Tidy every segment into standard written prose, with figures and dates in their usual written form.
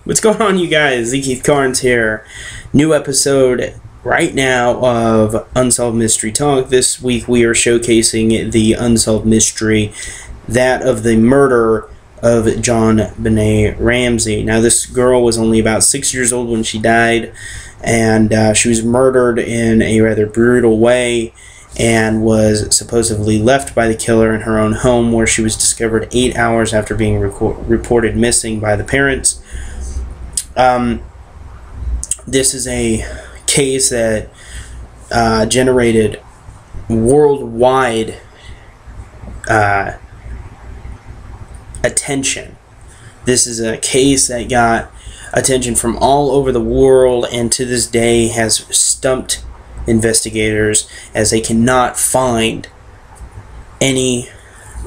What's going on, you guys? Keith Carnes here. New episode right now of Unsolved Mystery Talk. This week we are showcasing the unsolved mystery, that of the murder of JonBenet Ramsey. Now, this girl was only about 6 years old when she died, and she was murdered in a rather brutal way and was supposedly left by the killer in her own home, where she was discovered 8 hours after being reported missing by the parents. This is a case that generated worldwide attention. This is a case that got attention from all over the world, and to this day has stumped investigators, as they cannot find any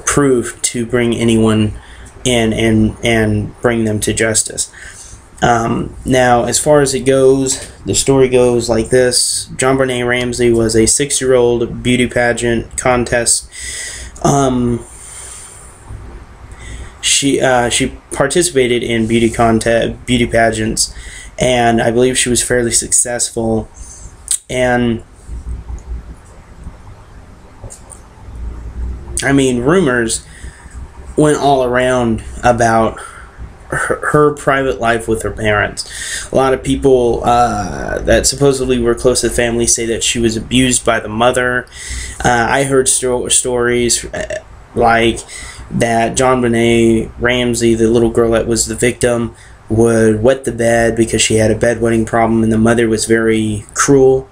proof to bring anyone in and bring them to justice. Now, as far as it goes, the story goes like this. JonBenet Ramsey was a 6-year-old beauty pageant contest. She participated in beauty pageants, and I believe she was fairly successful. And I mean, rumors went all around about her private life with her parents. A lot of people that supposedly were close to the family say that she was abused by the mother. I heard stories like that JonBenet Ramsey, the little girl that was the victim, would wet the bed because she had a bedwetting problem, and the mother was very cruel.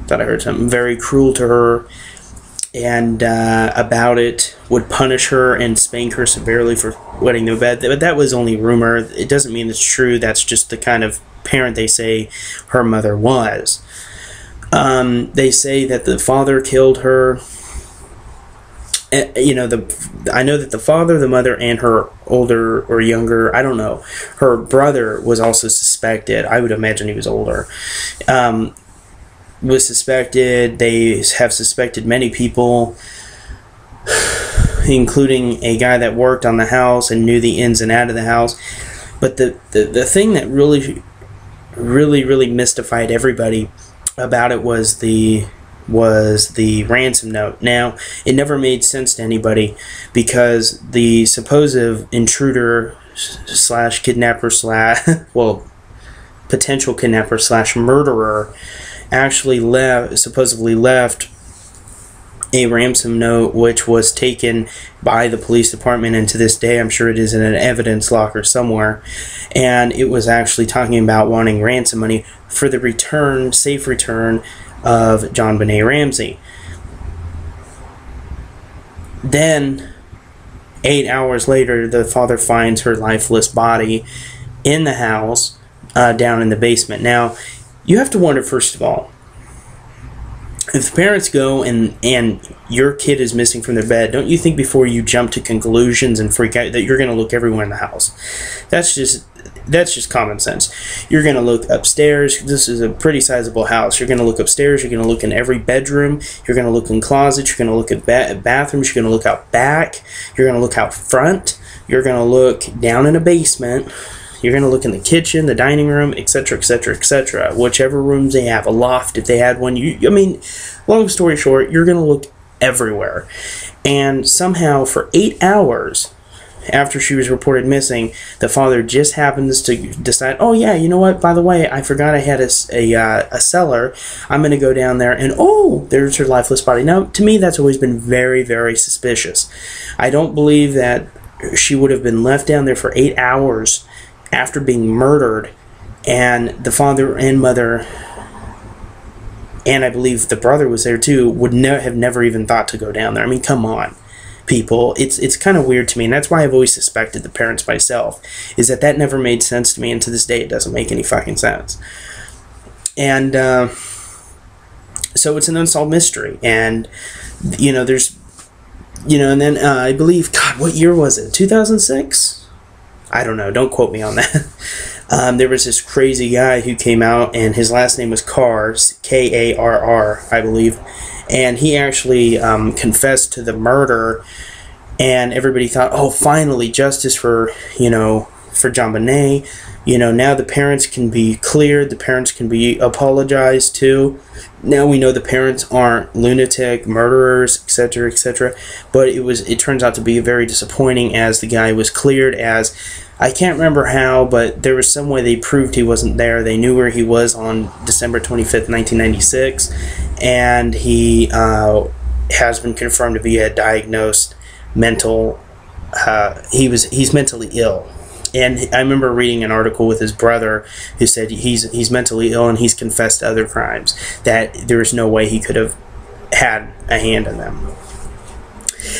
Thought I heard something. Very cruel to her, and about it, would punish her and spank her severely for wetting the bed. But that was only rumor. It doesn't mean it's true. That's just the kind of parent they say her mother was. They say that the father killed her. You know, I know that the father, the mother, and her older or younger, I don't know, her brother was also suspected. I would imagine he was older. Was suspected. They have suspected many people, including a guy that worked on the house and knew the ins and outs of the house. But the thing that really mystified everybody about it was the ransom note. Now, it never made sense to anybody, because the supposed intruder slash kidnapper potential kidnapper slash murderer actually supposedly left a ransom note, which was taken by the police department, and to this day I'm sure it is in an evidence locker somewhere, and it was actually talking about wanting ransom money for the safe return of JonBenet Ramsey. Then 8 hours later, the father finds her lifeless body in the house, down in the basement. Now, you have to wonder, first of all, if the parents go and your kid is missing from their bed, don't you think before you jump to conclusions and freak out that you're going to look everywhere in the house? That's just common sense. You're going to look upstairs. This is a pretty sizable house. You're going to look upstairs. You're going to look in every bedroom. You're going to look in closets. You're going to look at bathrooms. You're going to look out back. You're going to look out front. You're going to look down in a basement. You're going to look in the kitchen, the dining room, etc., etc., etc. Whichever rooms they have, a loft if they had one. I mean, long story short, you're going to look everywhere. And somehow, for 8 hours after she was reported missing, the father just happens to decide, oh yeah, you know what, by the way, I forgot I had a cellar. I'm going to go down there, and oh, there's her lifeless body. Now, to me, that's always been very, very suspicious. I don't believe that she would have been left down there for 8 hours after being murdered, and the father and mother, and I believe the brother was there too, would have never even thought to go down there. I mean, come on, people. It's kind of weird to me, and that's why I've always suspected the parents myself, is that never made sense to me, and to this day it doesn't make any fucking sense. And so it's an unsolved mystery, and you know, there's, you know, and then I believe, God, what year was it? 2006? I don't know. Don't quote me on that. There was this crazy guy who came out, and his last name was Carr, K-A-R-R, I believe, and he actually confessed to the murder, and everybody thought, oh, finally, justice for, you know, for JonBenet. You know, now the parents can be cleared, the parents can be apologized to. Now we know the parents aren't lunatic murderers, etc., etc. But it turns out to be very disappointing, as the guy was cleared, as I can't remember how, but there was some way they proved he wasn't there. They knew where he was on December 25th, 1996, and he has been confirmed to be a diagnosed mental. He's mentally ill. And I remember reading an article with his brother who said he's mentally ill and he's confessed to other crimes, that there is no way he could have had a hand in them.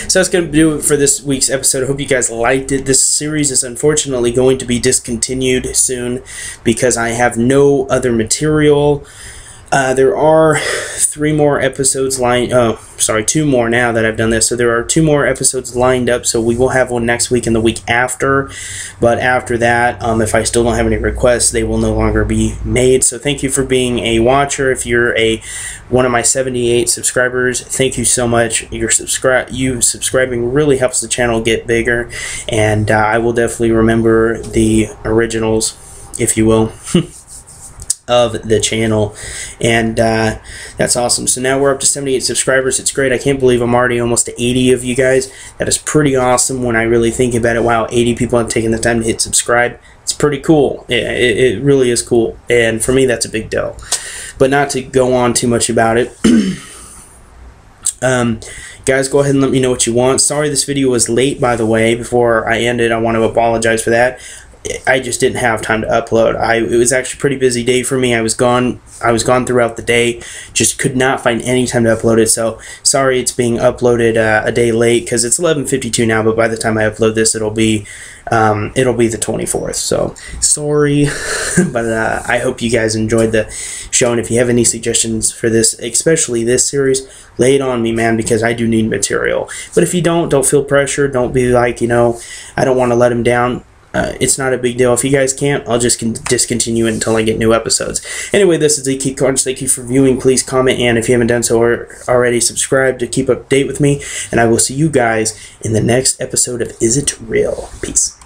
So that's going to do it for this week's episode. I hope you guys liked it. This series is unfortunately going to be discontinued soon because I have no other material. There are 3 more episodes two more now that I've done this. So there are 2 more episodes lined up. So we will have one next week and the week after. But after that, if I still don't have any requests, they will no longer be made. So thank you for being a watcher. If you're one of my 78 subscribers, thank you so much. You subscribing really helps the channel get bigger. And I will definitely remember the originals, if you will. Of the channel, and that's awesome. So now we're up to 78 subscribers. It's great. I can't believe I'm already almost to 80 of you guys. That is pretty awesome when I really think about it. Wow, 80 people have taken the time to hit subscribe. It's pretty cool. It really is cool, and for me that's a big deal. But not to go on too much about it. Guys, go ahead and let me know what you want. Sorry this video was late, by the way. Before I end it, I want to apologize for that. I just didn't have time to upload. It was actually a pretty busy day for me. I was gone throughout the day. Just could not find any time to upload it. So sorry it's being uploaded a day late, because it's 11:52 now. But by the time I upload this, it'll be the 24th. So sorry, but I hope you guys enjoyed the show. And if you have any suggestions for this, especially this series, lay it on me, man, because I do need material. But if you don't feel pressured. Don't be like, I don't want to let him down. It's not a big deal. If you guys can't, I'll just discontinue it until I get new episodes. Anyway, this is the Key Cards. Thank you for viewing. Please comment, and if you haven't done so already, subscribe to keep up to date with me. And I will see you guys in the next episode of Is It Real? Peace.